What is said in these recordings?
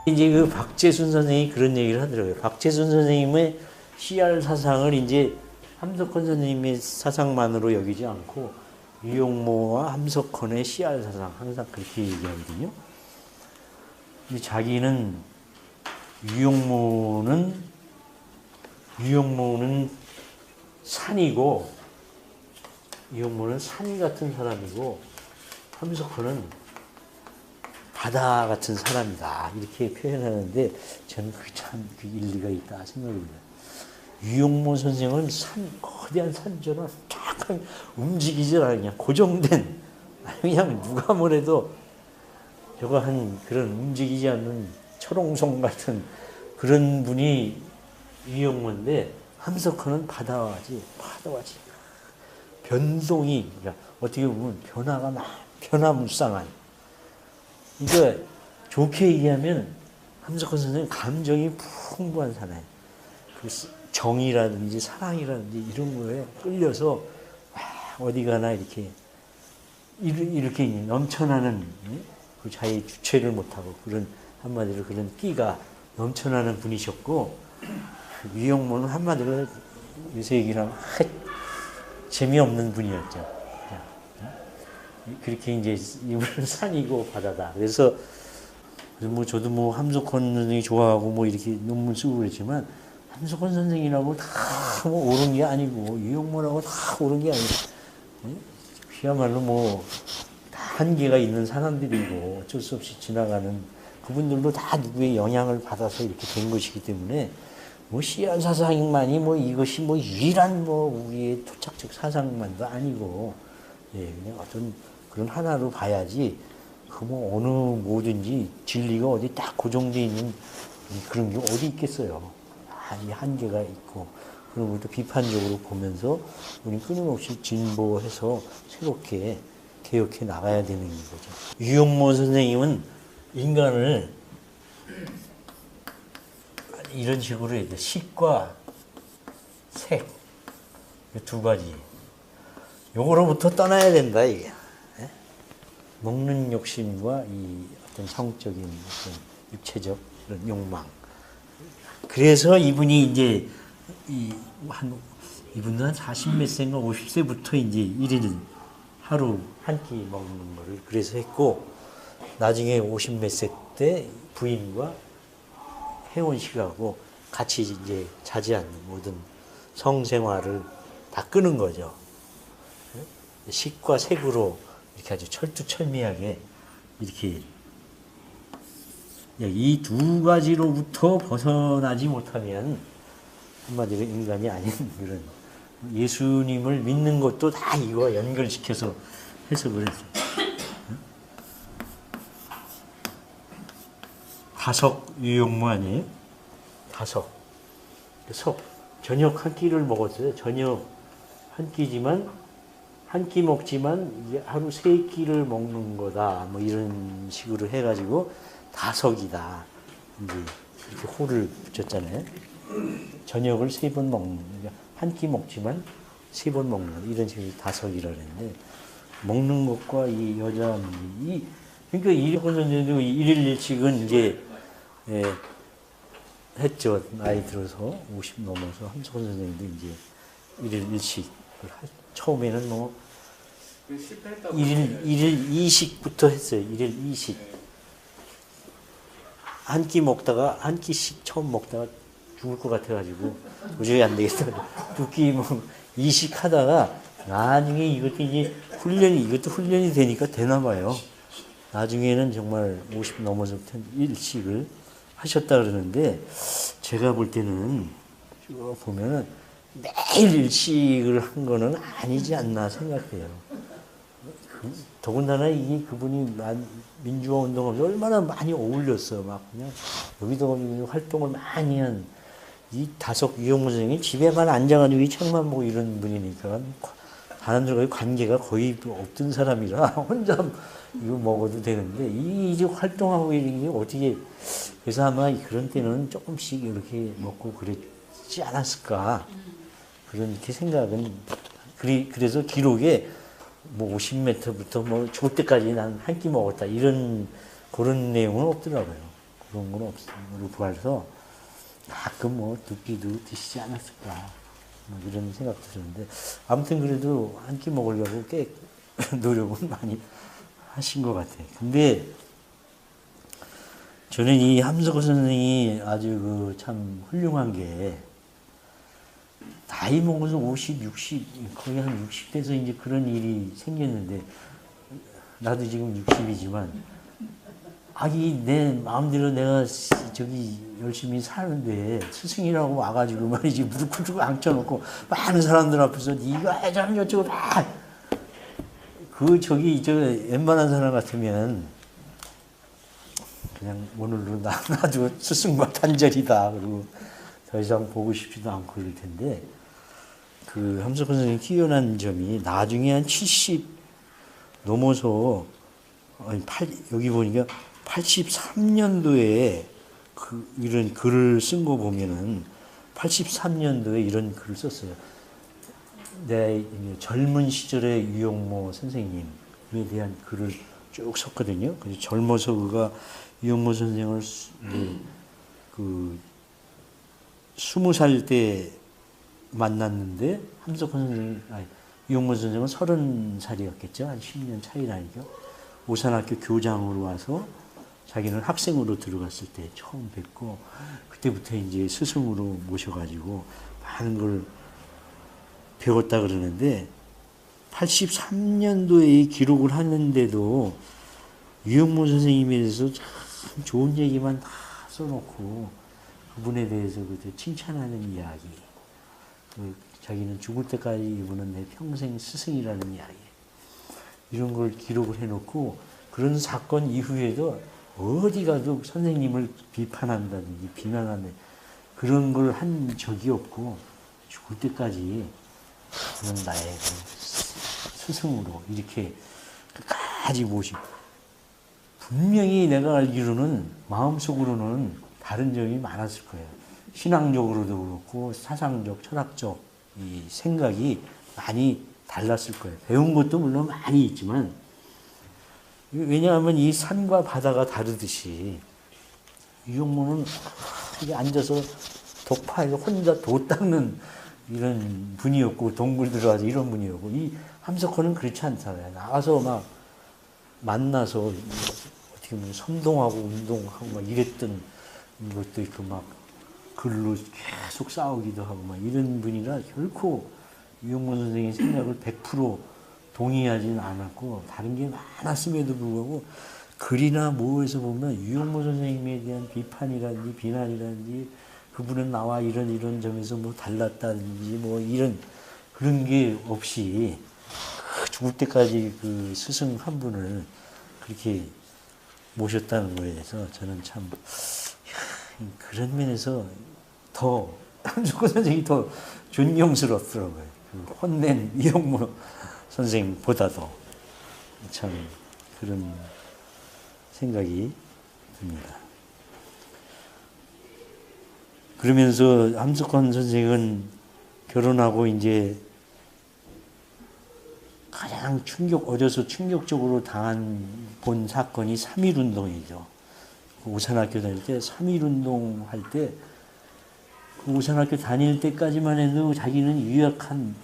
이제 그 박재순 선생이 그런 얘기를 하더라고요. 박재순 선생님의 CR 사상을 이제 함석헌 선생님의 사상만으로 여기지 않고 유용모와 함석헌의 CR 사상 항상 그렇게 얘기하거든요. 근데 자기는 유용모는 산이고 유용모는 산 같은 사람이고 함석헌은 바다 같은 사람이다 이렇게 표현하는데 저는 그 일리가 있다 생각이 들어요. 유용모 선생은 거대한 산처럼 쫙 움직이지 않아 그냥 고정된 그냥 누가 뭐래도 저거 한 그런 움직이지 않는 철옹성 같은 그런 분이 유용모인데 함석헌은 파도와지 변동이 그러니까 어떻게 보면 변화무쌍한 그러니까 좋게 얘기하면 함석헌 선생님 감정이 풍부한 사나이 그 정이라든지 사랑이라든지 이런 거에 끌려서 어디 가나 이렇게 넘쳐나는 그 자기 주체를 못하고 그런 한마디로 그런 끼가 넘쳐나는 분이셨고 유용모는 한마디로 요새 얘기를 하면 재미없는 분이었죠. 그렇게 이제 이분은 산이고 바다다. 그래서 뭐 저도 뭐 함석헌 선생이 좋아하고 뭐 이렇게 논문 쓰고 그랬지만 함석헌 선생이라고 다 뭐 옳은 게 아니고 유용모라고 다 옳은 게 아니고 그야말로 뭐 다 한계가 있는 사람들이고 어쩔 수 없이 지나가는 그분들도 다 누구의 영향을 받아서 이렇게 된 것이기 때문에 뭐 씨앗 사상만이 뭐 이것이 뭐 유일한 뭐 우리의 토착적 사상만도 아니고 그냥 어떤 그런 하나로 봐야지 그 뭐 어느 뭐든지 진리가 어디 딱 고정되어 있는 그런 게 어디 있겠어요. 이 한계가 있고 그런 것도 비판적으로 보면서 우리 끊임없이 진보해서 새롭게 개혁해 나가야 되는 거죠. 유용모 선생님은 인간을 이런 식으로 해야 돼. 식과 색 두 가지 요거로부터 떠나야 된다 이게. 먹는 욕심과 이 어떤 성적인 어떤 육체적 그런 욕망. 그래서 이분이 이제 이분은 한 40몇 세인가 50세부터 이제 일일 하루 한 끼 먹는 거를 그래서 했고 나중에 50몇 세 때 부인과 혜원식하고 같이 이제 자지 않는 모든 성생활을 다 끄는 거죠. 식과 색으로 이렇게 아주 철두철미하게 이렇게 이 두 가지로부터 벗어나지 못하면 한마디로 인간이 아닌 그런 예수님을 믿는 것도 다 이거와 연결시켜서 해석을 했어요. 다석 유용모 아니에요? 다석. 저녁 한 끼를 먹었어요. 저녁 한 끼지만 한 끼 먹지만 이게 하루 세 끼를 먹는 거다. 뭐 이런 식으로 해가지고 다석이다. 이제 이렇게 호를 붙였잖아요. 저녁을 3번 먹는 그러니까 한 끼 먹지만 3번 먹는 이런 식으로 다석이라 그랬는데 먹는 것과 이 여자 그러니까 이력권 선생님도 일일 일식은 이제 했죠. 나이 들어서 50 넘어서 함석헌 선생님도 이제 일일 일식을 처음에는 뭐 일일 이식부터 했어요. 일일 이식. 한 끼 먹다가 한 끼씩 처음 먹다가 죽을 것 같아가지고 도저히 안 되겠다. 두 끼 뭐 이식하다가 나중에 이것도 이제 이것도 훈련이 되니까 되나 봐요. 나중에는 정말 50 넘어서부터 일식을 하셨다 그러는데 제가 볼 때는 쭉 보면은 매일 일식을 한 거는 아니지 않나 생각해요. 더군다나 이게 그분이 민주화 운동하면서 얼마나 많이 어울렸어. 막 그냥 여기도 활동을 많이 한 이 다석 유용모 선생님이 집에만 앉아가지고 이 책만 보고 이런 분이니까 사람들과의 관계가 거의 없던 사람이라 혼자 이거 먹어도 되는데 이제 활동하고 이런 게 어떻게 그래서 아마 그런 때는 조금씩 이렇게 먹고 그랬지 않았을까 그렇게 생각은 그래서 기록에 뭐 50m부터 뭐 죽을 때까지 난 한 끼 먹었다 이런 그런 내용은 없더라고요. 그런 건 없으로 보아서 가끔 뭐 듣기도 드시지 않았을까 뭐 이런 생각도 드는데 아무튼 그래도 한 끼 먹으려고 꽤 노력은 많이 하신 것 같아요. 근데 저는 이 함석호 선생이 아주 그 참 훌륭한 게 나이 먹어서 50, 60 거의 한 60 돼서 이제 그런 일이 생겼는데 나도 지금 60이지만 아기 내 마음대로 내가 저기 열심히 사는데 스승이라고 와가지고 말이지 무릎 꿇고 앉혀놓고 많은 사람들 앞에서 이거 해저런 저쩌고 그 저기 저 웬만한 사람 같으면 그냥 오늘로 나도 스승과 단절이다 그리고 더 이상 보고 싶지도 않고 그럴 텐데 그 함석호 선생님 뛰어난 점이 나중에 한 70 넘어서 아니 여기 보니까 83년도에 그 이런 글을 쓴 거 보면은 83년도에 이런 글을 썼어요. 내 젊은 시절의 유영모 선생님에 대한 글을 쭉 썼거든요. 그래서 젊어서 그가 유영모 선생을 그 20살 때 만났는데 함석호 선생, 유영모 선생은 30살이었겠죠. 한 10년 차이라니까. 오산학교 교장으로 와서 자기는 학생으로 들어갔을 때 처음 뵙고 그때부터 이제 스승으로 모셔가지고 많은 걸 배웠다 그러는데 83년도에 기록을 하는데도 유영모 선생님에 대해서 참 좋은 얘기만 다 써놓고 그분에 대해서 칭찬하는 이야기 자기는 죽을 때까지 이분은 내 평생 스승이라는 이야기 이런 걸 기록을 해놓고 그런 사건 이후에도 어디 가도 선생님을 비판한다든지 비난한다든지 그런 걸 한 적이 없고 죽을 때까지 그는 나의 스승으로 이렇게 끝까지 모시고 분명히 내가 알기로는 마음속으로는 다른 점이 많았을 거예요. 신앙적으로도 그렇고 사상적, 철학적 이 생각이 많이 달랐을 거예요. 배운 것도 물론 많이 있지만 왜냐하면 이 산과 바다가 다르듯이 유영모는 이렇게 앉아서 독파해서 혼자 도 닦는 이런 분이었고 동굴 들어가서 이런 분이었고 이 함석호는 그렇지 않잖아요. 나가서 막 만나서 어떻게 보면 선동하고 운동하고 막 이랬던 것도 있고 막 글로 계속 싸우기도 하고 막 이런 분이라 결코 유영모 선생의 생각을 100% 동의하지는 않았고 다른 게 많았음에도 불구하고 글이나 뭐에서 보면 유영모 선생님에 대한 비판이라든지 비난이라든지 그분은 나와 이런 점에서 뭐 달랐다든지 뭐 이런 그런 게 없이 죽을 때까지 그 스승 한 분을 그렇게 모셨다는 거에 대해서 저는 참 그런 면에서 더 함석호 선생이 더 존경스럽더라고요. 그 혼낸 이영모 선생보다도 참 그런 생각이 듭니다. 그러면서 함석호 선생은 결혼하고 이제 가장 어려서 충격적으로 본 사건이 3.1운동이죠. 오산학교 다닐 때 3.1운동 할 때 그 오산학교 다닐 때까지만 해도 자기는 유약한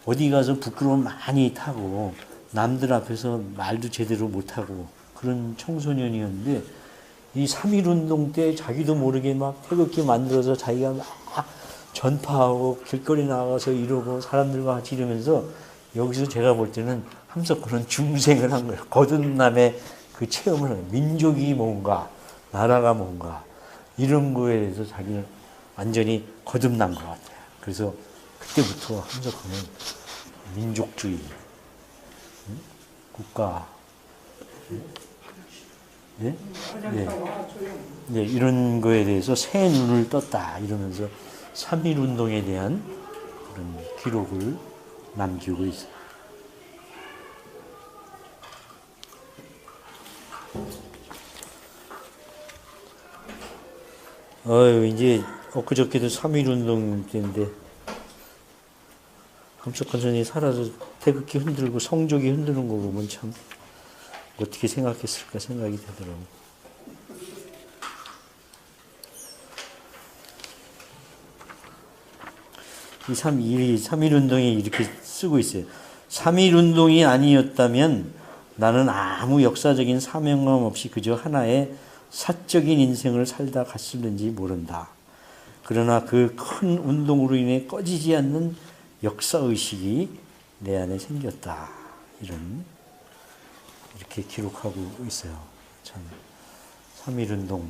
어디 가서 부끄러움 많이 타고 남들 앞에서 말도 제대로 못하고 그런 청소년이었는데 이 3.1운동 때 자기도 모르게 막 태극기 만들어서 자기가 막 전파하고 길거리 나가서 이러고 사람들과 같이 이러면서 여기서 제가 볼 때는 함석호는 중생을 한 거예요. 거듭남의 그 체험을 한 거예요. 민족이 뭔가 나라가 뭔가 이런 거에 대해서 자기는 완전히 거듭난 것 같아요. 그래서 그때부터 함석호는 민족주의, 국가, 네? 네. 네, 이런 거에 대해서 새 눈을 떴다 이러면서 3.1운동에 대한 그런 기록을 남기고 있어요. 이제 엊그저께도 3.1운동 때인데 함석호 선생이 살아서 태극기 흔들고 성족이 흔드는 거 보면 참 어떻게 생각했을까 생각이 되더라고요. 삼일운동이 이렇게 쓰고 있어요. 삼일운동이 아니었다면 나는 아무 역사적인 사명감 없이 그저 하나의 사적인 인생을 살다 갔을는지 모른다. 그러나 그 큰 운동으로 인해 꺼지지 않는 역사의식이 내 안에 생겼다. 이렇게 기록하고 있어요. 참, 3.1운동.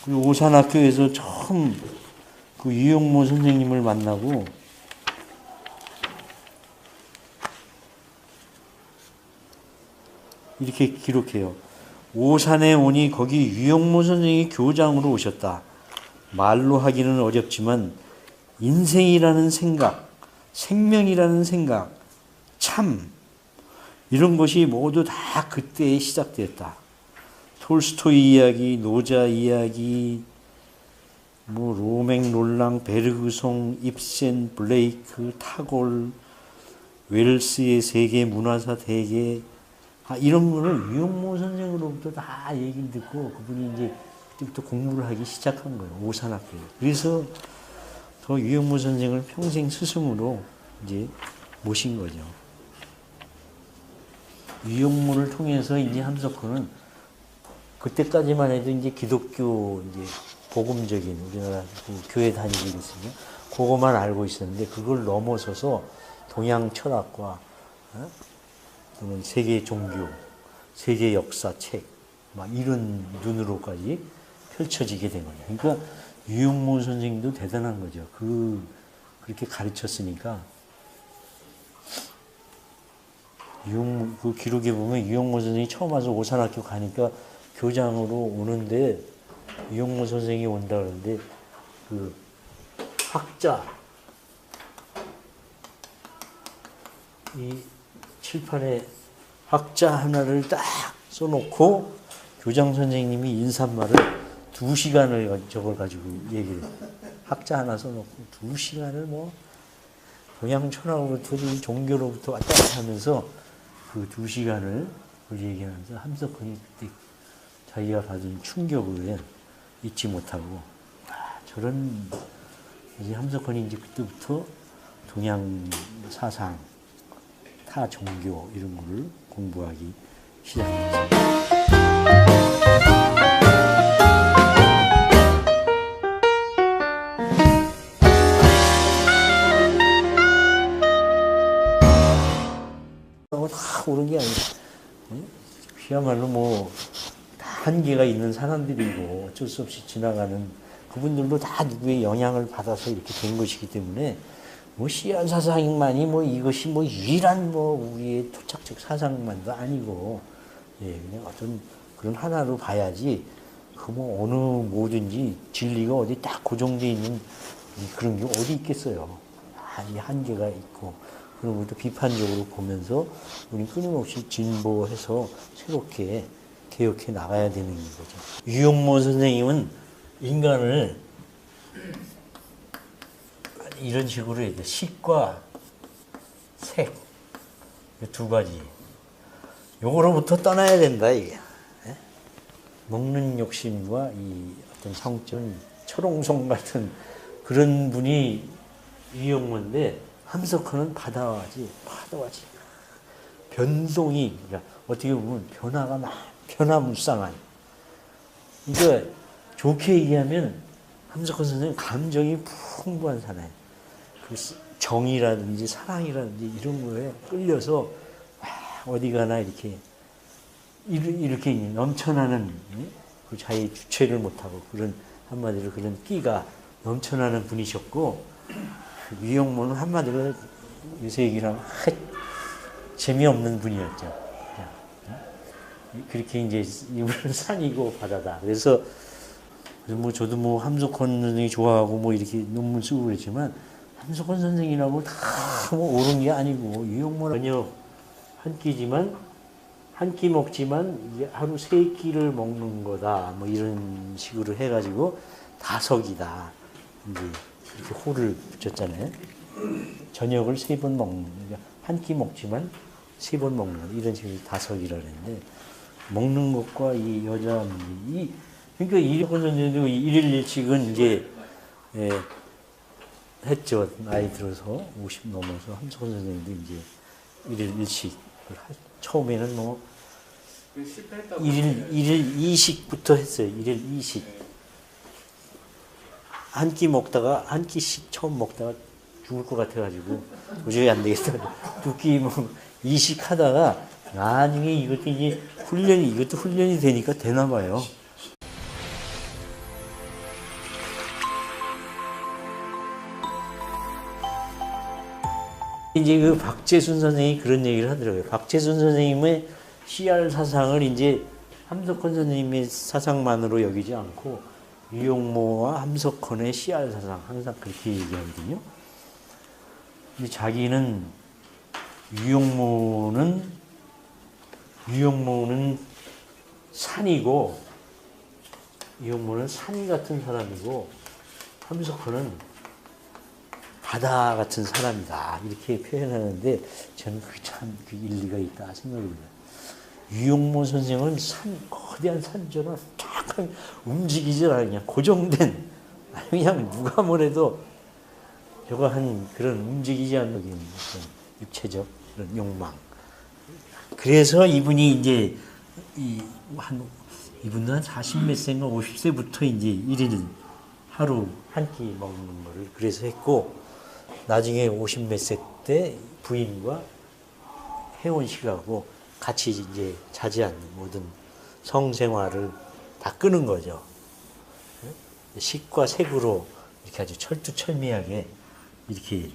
그리고 오산학교에서 처음 그 유영모 선생님을 만나고 이렇게 기록해요. 오산에 오니 거기 유영모 선생이 교장으로 오셨다. 말로 하기는 어렵지만 인생이라는 생각, 생명이라는 생각, 참 이런 것이 모두 다 그때에 시작되었다. 톨스토이 이야기, 노자 이야기, 로맹, 롤랑, 베르그송, 입센, 블레이크, 타골, 웰스의 세계 문화사 대계 이런 거를 유영모 선생으로부터 다 얘기를 듣고 그분이 이제 그때부터 공부를 하기 시작한 거예요. 오산학교에. 그래서 더 유영모 선생을 평생 스승으로 이제 모신 거죠. 유영모를 통해서 이제 함석호는 그때까지만 해도 이제 기독교 이제 복음적인 우리나라 그 교회 다니고 있으면 그것만 알고 있었는데 그걸 넘어서서 동양 철학과 또는 세계 종교, 세계 역사 책 막 이런 눈으로까지 펼쳐지게 된 거예요. 그러니까 유영모 선생님도 대단한 거죠. 그렇게 가르쳤으니까 그 기록에 보면 유영모 선생이 처음 와서 오산학교 가니까 교장으로 오는데 유영모 선생이 온다 그러는데 그 학자 이 칠판에 학자 하나를 딱 써놓고 교장 선생님이 인사말을 2시간을 저걸 가지고 얘기를 해요. 학자 하나 써놓고 2시간을 뭐 동양 철학으로부터 종교로부터 왔다 갔다 하면서 그 2시간을 얘기하면서 함석헌이 그때 자기가 받은 충격을 잊지 못하고 저런 이제 함석헌이 이제 그때부터 동양 사상, 타 종교 이런 거를 공부하기 시작했죠. 다 옳은 게 아니라 그야말로 뭐 다 한계가 있는 사람들이고 어쩔 수 없이 지나가는 그분들도 다 누구의 영향을 받아서 이렇게 된 것이기 때문에 뭐 시한 사상만이 뭐 이것이 뭐 유일한 뭐 우리의 토착적 사상만도 아니고 그냥 어떤 그런 하나로 봐야지 그 뭐 어느 뭐든지 진리가 어디 딱 고정되어 있는 그런 게 어디 있겠어요. 이 한계가 있고 그런 것도 비판적으로 보면서 우리 끊임없이 진보해서 새롭게 개혁해 나가야 되는 거죠. 유영모 선생님은 인간을 이런 식으로 해야 돼. 식과 색, 두 가지. 요거로부터 떠나야 된다, 이게. 먹는 욕심과 이 어떤 성적인 철옹성 같은 그런 분이 유영모인데, 함석헌은 바다와지. 변동이, 그러니까 어떻게 보면 변화무쌍한. 그러니까 좋게 얘기하면 함석헌 선생님 감정이 풍부한 사나이. 그 정이라든지 사랑이라든지 이런 거에 끌려서 어디 가나 이렇게 넘쳐나는 그 자기 주체를 못하고 그런 한마디로 그런 끼가 넘쳐나는 분이셨고 유영모는 한마디로 요새 얘기랑 재미없는 분이었죠. 그렇게 이제 이분은 산이고 바다다. 그래서 뭐 저도 뭐 함석헌 선생이 좋아하고 뭐 이렇게 논문 쓰고 그랬지만 함석헌 선생이라고 다 뭐 옳은 게 아니고 유영모는 전혀 한 끼지만 한 끼 먹지만 이게 하루 3끼를 먹는 거다. 뭐 이런 식으로 해가지고 다석이다. 이제 이렇게 호를 붙였잖아요. 저녁을 3번 먹는 그러니까 한 끼 먹지만 3번 먹는 거 이런 식으로 다석이라 그랬는데 먹는 것과 이 여자 이 그러니까 이력권 선생님도 일일 일식은 이제 예, 했죠. 나이 들어서 50 넘어서 함석헌 선생님도 이제 일일 일식을 처음에는 뭐 일일 이식부터 했어요. 일일 이식. 한 끼 먹다가 한 끼씩 처음 먹다가 죽을 것 같아가지고 도저히 안 되겠다. 두 끼 뭐 이식하다가 나중에 이것도 이제 이것도 훈련이 되니까 되나 봐요. 이제 그 박재순 선생이 그런 얘기를 하더라고요. 박재순 선생님의 CR 사상을 이제 함석헌 선생님의 사상만으로 여기지 않고 유용모와 함석헌의 CR 사상 항상 그렇게 얘기하거든요. 근데 자기는 유용모는 산이고 유용모는 산 같은 사람이고 함석헌은 바다 같은 사람이다 이렇게 표현하는데 저는 그게 참 일리가 있다 생각이 들어요. 유용모 선생은 거대한 산처럼 쫙 움직이지 않아 그냥 고정된 그냥 누가 뭐래도 저거 한 그런 움직이지 않는 어떤 육체적 그런 욕망. 그래서 이분이 이제 이분도 한 40몇 세인가 50세부터 이제 일일 하루 한 끼 먹는 거를 그래서 했고 나중에 50몇 세 때 부인과 혜원 씨하고 같이 이제 자지 않는 모든 성생활을 다 끊은 거죠. 식과 색으로 이렇게 아주 철두철미하게 이렇게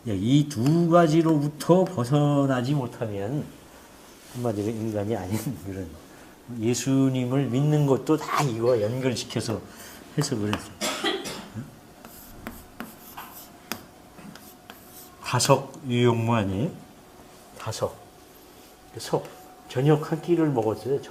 이 두 가지로부터 벗어나지 못하면 한마디로 인간이 아닌 그런 예수님을 믿는 것도 다 이거와 연결시켜서 해석을 했어요. 다석 유용모 아니에요? 다석. 저녁 한 끼를 먹었어요.